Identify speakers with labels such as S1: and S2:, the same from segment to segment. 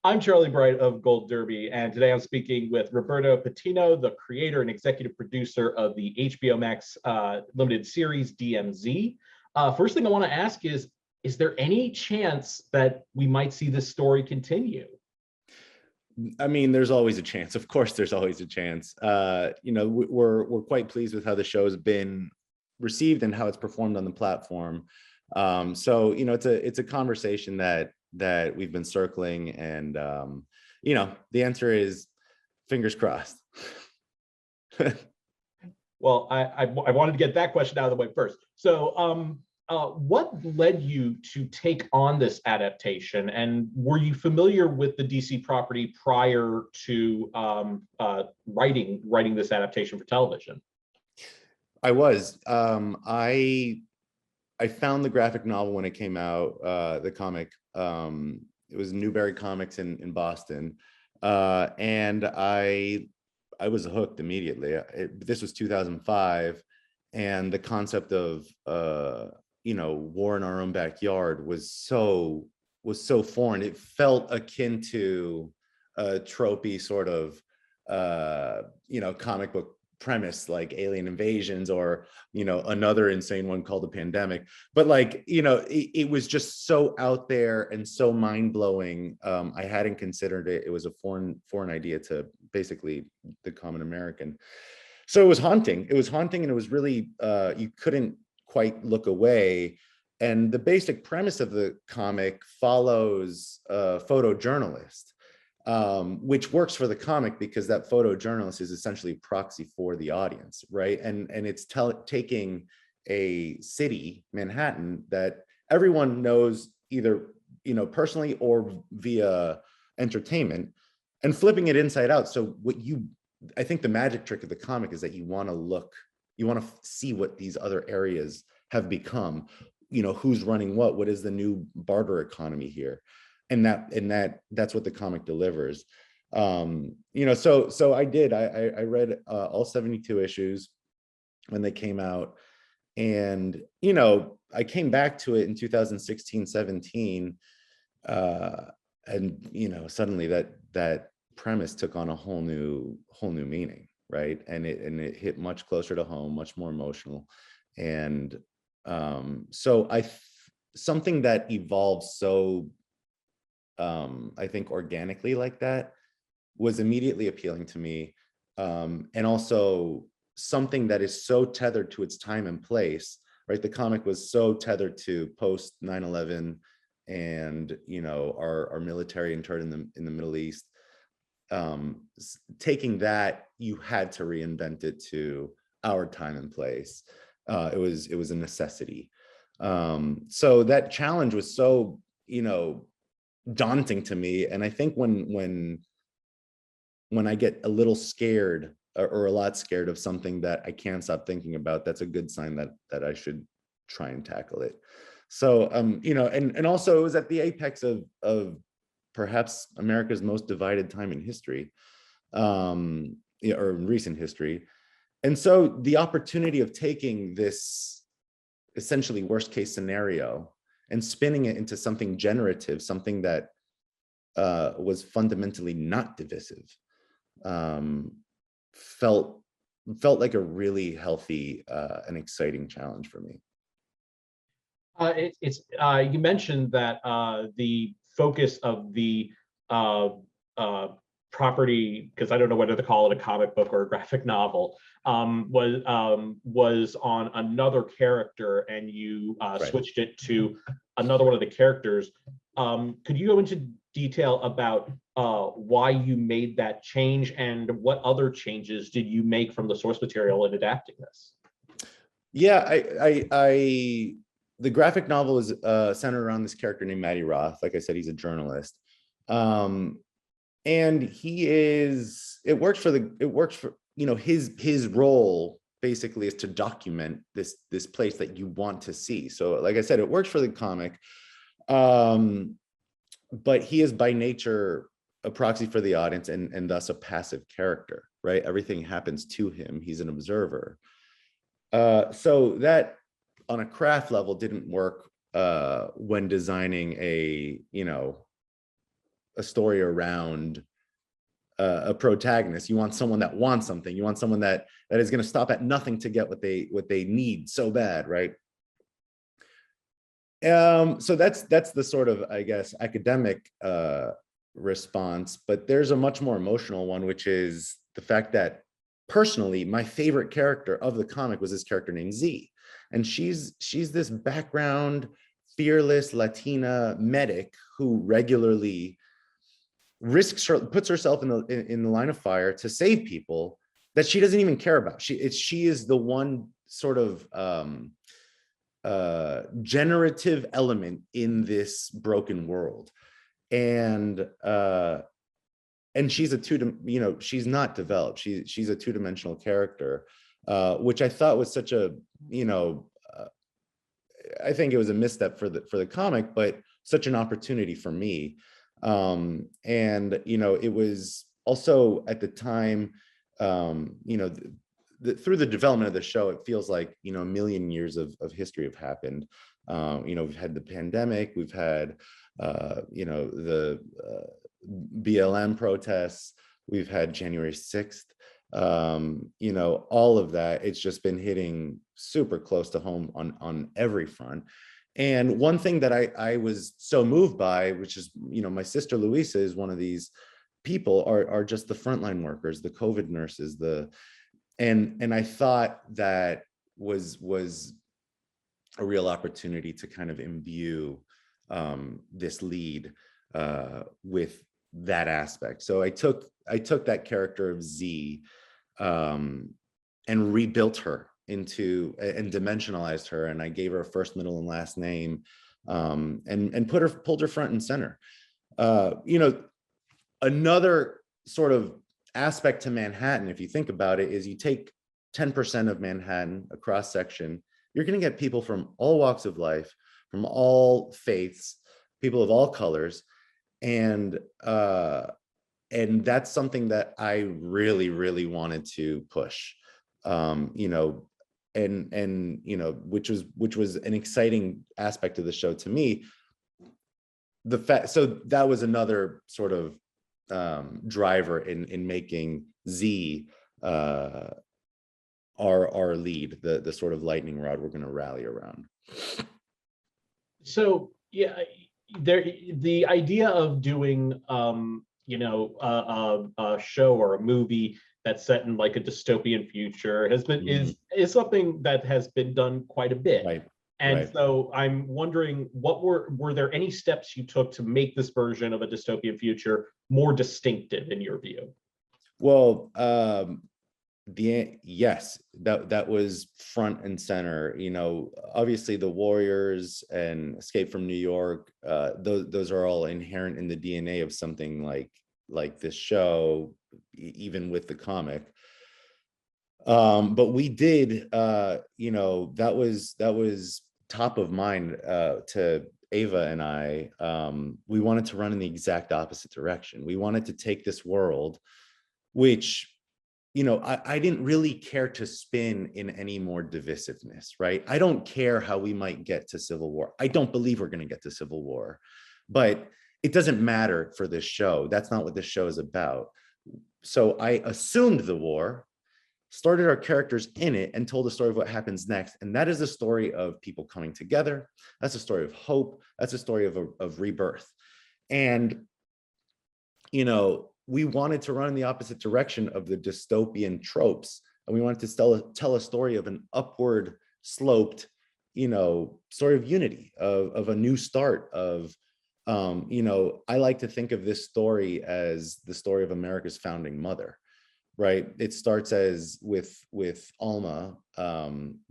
S1: I'm Charlie Bright of Gold Derby, and today I'm speaking with Roberto Patino, the creator and executive producer of the HBO Max limited series DMZ. First thing I want to ask is there any chance that we might see this story continue?
S2: I mean, there's always a chance. Of course, there's always a chance. We're quite pleased with how the show has been received and how it's performed on the platform. So it's a conversation that we've been circling, and the answer is fingers crossed.
S1: Well, I wanted to get that question out of the way first. So what led you to take on this adaptation, and were you familiar with the DC property prior to writing this adaptation for television?
S2: I was. I found the graphic novel when it came out, the comic. It was Newberry Comics in Boston, and I was hooked immediately. This was 2005, and the concept of war in our own backyard was so foreign. It felt akin to a tropey sort of comic book premise, like alien invasions or another insane one called the pandemic. But it was just so out there and so mind-blowing. I hadn't considered it. It was a foreign idea to basically the common American. So it was haunting, and it was really you couldn't quite look away. And the basic premise of the comic follows a photojournalist, which works for the comic because that photojournalist is essentially a proxy for the audience, right? And it's taking a city, Manhattan, that everyone knows either personally or via entertainment, and flipping it inside out. So I think the magic trick of the comic is that you want to see what these other areas have become. Who's running what is the new barter economy here, and that's what the comic delivers. So I did. I read all 72 issues when they came out, and I came back to it in 2016, 17, and suddenly that premise took on a whole new meaning, right? And it hit much closer to home, much more emotional, and so something that evolves so I think organically like that was immediately appealing to me, and also something that is so tethered to its time and place, right? The comic was so tethered to post 9/11 and our military intern in the Middle East. Taking that, you had to reinvent it to our time and place. It was a necessity. So that challenge was so daunting to me, and I think when I get a little scared or a lot scared of something that I can't stop thinking about, that's a good sign that I should try and tackle it. So and also it was at the apex of perhaps America's most divided time in history, or in recent history. And so the opportunity of taking this essentially worst case scenario and spinning it into something generative, something that was fundamentally not divisive, felt like a really healthy and exciting challenge for me.
S1: You mentioned that the focus of the property, because I don't know whether to call it a comic book or a graphic novel, was on another character, and you
S2: Right.
S1: switched it to another one of the characters. Could you go into detail about why you made that change, and what other changes did you make from the source material in adapting this?
S2: Yeah, the graphic novel is centered around this character named Matty Roth. Like I said, he's a journalist. And it works for his role basically is to document this place that you want to see. So like I said, it works for the comic, but he is by nature a proxy for the audience, and thus a passive character, right? Everything happens to him. He's an observer. So that on a craft level didn't work when designing a a story around a protagonist. You want someone that wants something. You want someone that is going to stop at nothing to get what they need so bad, right? So that's the sort of, I guess, academic response, but there's a much more emotional one, which is the fact that personally, my favorite character of the comic was this character named Z, and she's this background, fearless Latina medic who regularly puts herself in the line of fire to save people that she doesn't even care about. She is the one sort of generative element in this broken world, and she's she's not developed. She's a two-dimensional character, which I thought was such a I think it was a misstep for the comic, but such an opportunity for me. And it was also at the time, through the development of the show, it feels like a million years of history have happened. We've had the pandemic, we've had the BLM protests, we've had January 6th, all of that. It's just been hitting super close to home on every front. And one thing that I was so moved by, which is, my sister Luisa is one of these people, are just the frontline workers, the COVID nurses, and I thought that was a real opportunity to kind of imbue this lead with that aspect. So I took that character of Z and rebuilt her and dimensionalized her, and I gave her a first, middle, and last name, and pulled her front and center. Another sort of aspect to Manhattan, if you think about it, is you take 10% of Manhattan, a cross section, you're going to get people from all walks of life, from all faiths, people of all colors, and that's something that I really, really wanted to push. Which was an exciting aspect of the show to me. So that was another sort of driver in making Z our lead, the sort of lightning rod we're going to rally around.
S1: So yeah, the idea of doing a show or a movie that's set in like a dystopian future has been is something that has been done quite a bit.
S2: Right.
S1: And
S2: right.
S1: So I'm wondering, what were there any steps you took to make this version of a dystopian future more distinctive in your view?
S2: Well, yes, that was front and center. Obviously the Warriors and Escape from New York, those are all inherent in the DNA of something like this show, even with the comic. But we did, that was top of mind to Ava and I. We wanted to run in the exact opposite direction. We wanted to take this world, which I didn't really care to spin in any more divisiveness, right? I don't care how we might get to civil war. I don't believe we're going to get to civil war, but it doesn't matter for this show. That's not what this show is about. So I assumed the war, started our characters in it, and told the story of what happens next. And that is a story of people coming together. That's a story of hope. That's a story of rebirth. And, we wanted to run in the opposite direction of the dystopian tropes. And we wanted to tell a story of an upward sloped, story of unity, of a new start, of, I like to think of this story as the story of America's founding mother, right? It starts with Alma,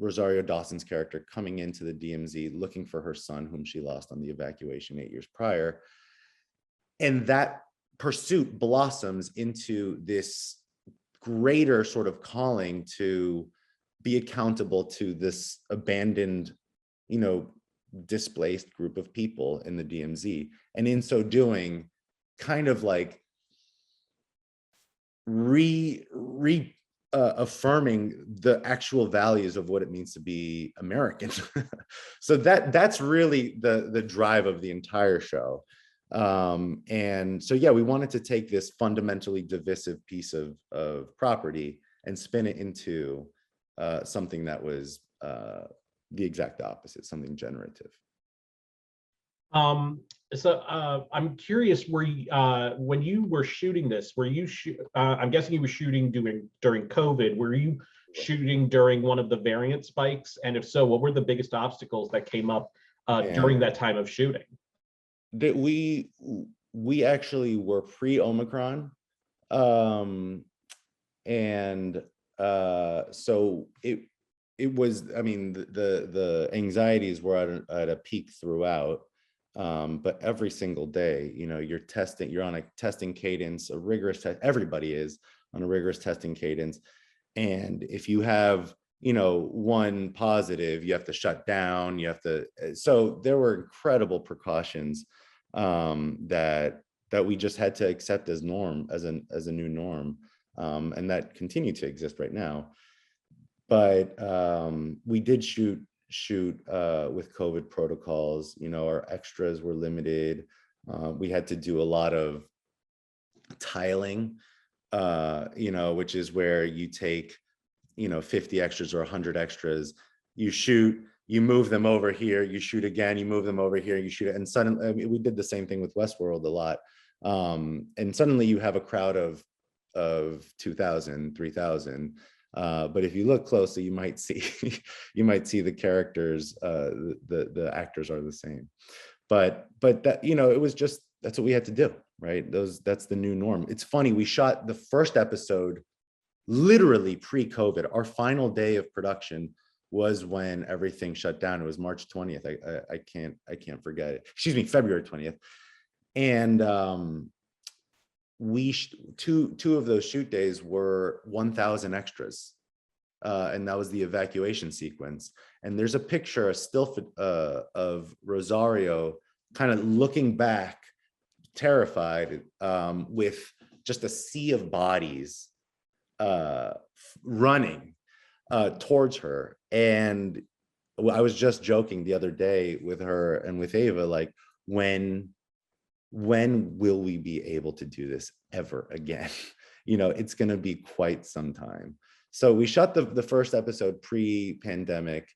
S2: Rosario Dawson's character, coming into the DMZ looking for her son, whom she lost on the evacuation 8 years prior. And that pursuit blossoms into this greater sort of calling to be accountable to this abandoned, displaced group of people in the DMZ. And in so doing, kind of like affirming the actual values of what it means to be American. So that's really the drive of the entire show. And so, yeah, we wanted to take this fundamentally divisive piece of property and spin it into something that was the exact opposite, something generative.
S1: I'm curious, were you, when you were shooting this, were you I'm guessing you were shooting during COVID. Were you shooting during one of the variant spikes? And if so, what were the biggest obstacles that came up during that time of shooting?
S2: That we actually were pre-Omicron. And so it was, I mean, the anxieties were at a peak throughout. But every single day, you know, you're on a testing cadence, a rigorous test. Everybody is on a rigorous testing cadence. And if you have, you know, one positive, you have to shut down, so there were incredible precautions that we just had to accept as a new norm. And that continue to exist right now. But we did shoot with COVID protocols. You know, our extras were limited. We had to do a lot of tiling, you know, which is where you take, you know, 50 extras or 100 extras, you shoot, you move them over here, you shoot again, you move them over here, you shoot it. And suddenly, I mean, we did the same thing with Westworld a lot. And suddenly you have a crowd of 2,000, 3,000. But if you look closely, you might see the characters, the actors are the same. But that, you know, it was just, that's what we had to do, right? That's the new norm. It's funny, we shot the first episode literally pre-COVID. Our final day of production was when everything shut down. It was March 20th. I can't forget it. Excuse me, February 20th. And two of those shoot days were 1,000 extras, and that was the evacuation sequence. And there's a picture, a still of Rosario kind of looking back, terrified, with just a sea of bodies running towards her. And I was just joking the other day with her and with Ava, like, when will we be able to do this ever again? You know, it's going to be quite some time. So we shot the first episode pre-pandemic,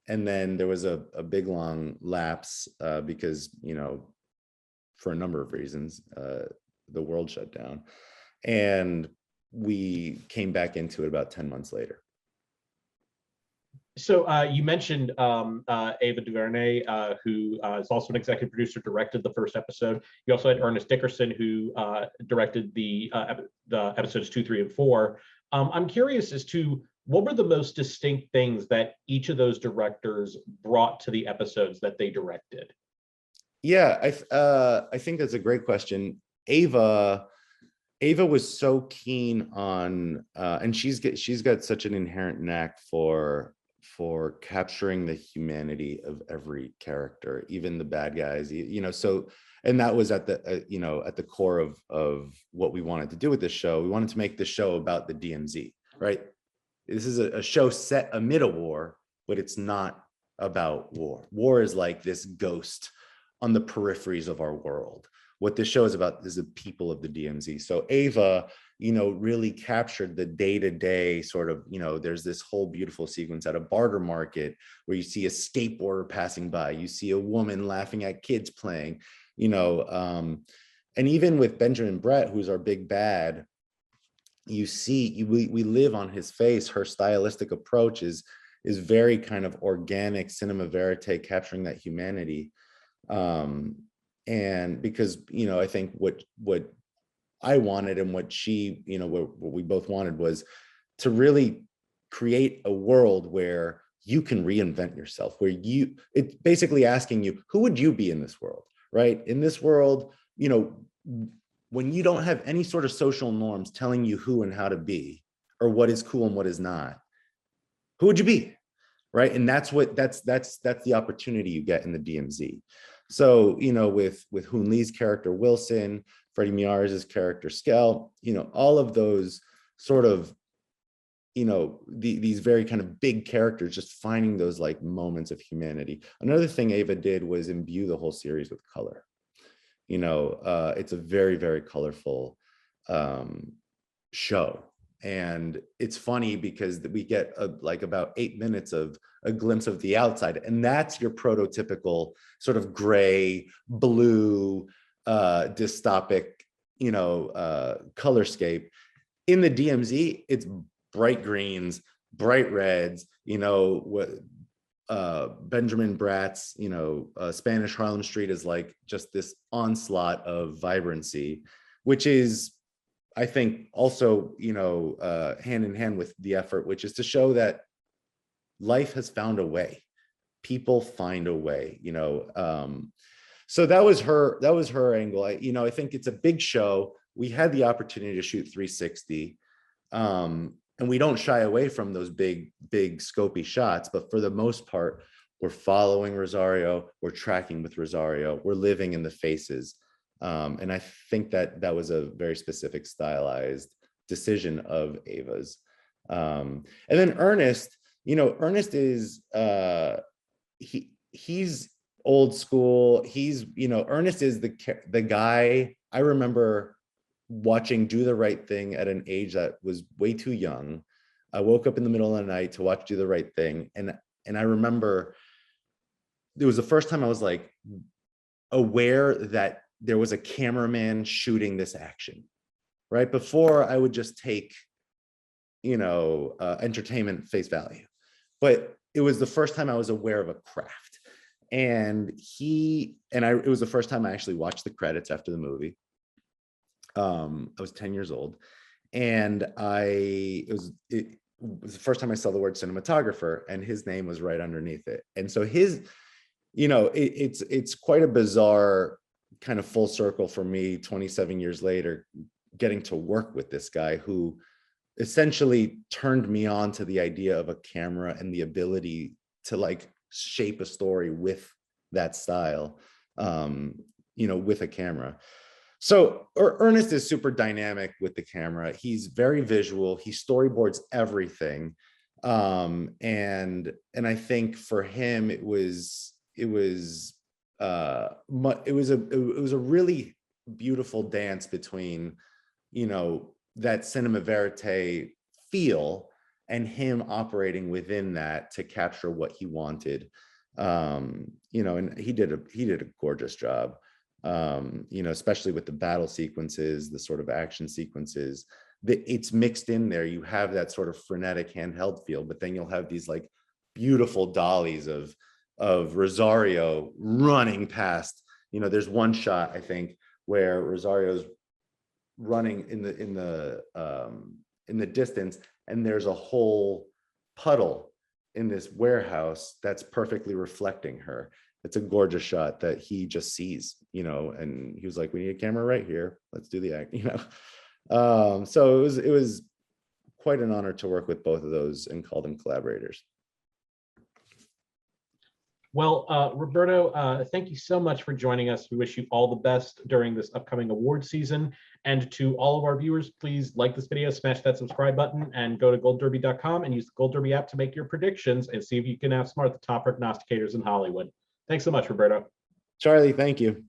S2: and then there was a big long lapse because, you know, for a number of reasons, the world shut down, and we came back into it about 10 months later.
S1: So you mentioned Ava DuVernay, who is also an executive producer, directed the first episode. You also had Ernest Dickerson, who directed the episodes 2, 3, and 4. I'm curious as to what were the most distinct things that each of those directors brought to the episodes that they directed?
S2: Yeah, I think that's a great question. Ava was so keen on, and she's got such an inherent knack for capturing the humanity of every character, even the bad guys, you know. So, and that was at the you know, at the core of what we wanted to do with this show. We wanted to make the show about the DMZ, right? This is a show set amid a war, but it's not about war. War is like this ghost on the peripheries of our world. What this show is about is the people of the DMZ. So Ava, you know, really captured the day-to-day sort of, you know, there's this whole beautiful sequence at a barter market where you see a skateboarder passing by, you see a woman laughing at kids playing, you know, and even with Benjamin Brett, who's our big bad, you see, we live on his face. Her stylistic approach is very kind of organic, cinema verite, capturing that humanity. And because, you know, I think what I wanted and what she, you know, what we both wanted was to really create a world where you can reinvent yourself, where it's basically asking you, who would you be in this world, right? In this world, you know, when you don't have any sort of social norms telling you who and how to be, or what is cool and what is not, who would you be, right? And that's the opportunity you get in the DMZ. So, you know, with Hoon Lee's character Wilson, Freddie Miares' character Skell, you know, all of those sort of, you know, these very kind of big characters, just finding those like moments of humanity. Another thing Ava did was imbue the whole series with color. It's a very, very colorful show. And it's funny because we get like about 8 minutes of a glimpse of the outside, and that's your prototypical sort of gray, blue, dystopic, colorscape. In the DMZ, it's bright greens, bright reds, Benjamin Bratt's, Spanish Harlem Street is like just this onslaught of vibrancy, which is, I think, also, hand in hand with the effort, which is to show that life has found a way. People find a way, So that was her angle. I think it's a big show. We had the opportunity to shoot 360. And we don't shy away from those big scopy shots, but for the most part, we're following Rosario, we're tracking with Rosario, we're living in the faces. And I think that was a very specific stylized decision of Ava's. And then Ernest, Ernest is, he's old school. Ernest is the guy I remember watching Do the Right Thing at an age that was way too young. I woke up in the middle of the night to watch Do the Right Thing. And I remember it was the first time I was like aware that there was a cameraman shooting this action. Right before, I would just take, entertainment face value. But it was the first time I was aware of a craft. And it was the first time I actually watched the credits after the movie. I was 10 years old, and it was the first time I saw the word cinematographer, and his name was right underneath it. And so it's quite a bizarre kind of full circle for me 27 years later, getting to work with this guy who essentially turned me on to the idea of a camera and the ability to like shape a story with that style, with a camera. So Ernest is super dynamic with the camera. He's very visual. He storyboards everything. And I think for him, it was a really beautiful dance between, that cinema verite feel and him operating within that to capture what he wanted. And he did a gorgeous job. Especially with the battle sequences, the sort of action sequences, it's mixed in there. You have that sort of frenetic handheld feel, but then you'll have these like beautiful dollies of Rosario running past. There's one shot, I think, where Rosario's running in the distance, and there's a whole puddle in this warehouse that's perfectly reflecting her. It's a gorgeous shot that he just sees, and he was like, we need a camera right here. Let's do the act, So it was quite an honor to work with both of those and call them collaborators.
S1: Well, Roberto, thank you so much for joining us. We wish you all the best during this upcoming award season. And to all of our viewers, please like this video, smash that subscribe button, and go to goldderby.com and use the Gold Derby app to make your predictions and see if you can outsmart the top prognosticators in Hollywood. Thanks so much, Roberto.
S2: Charlie, thank you.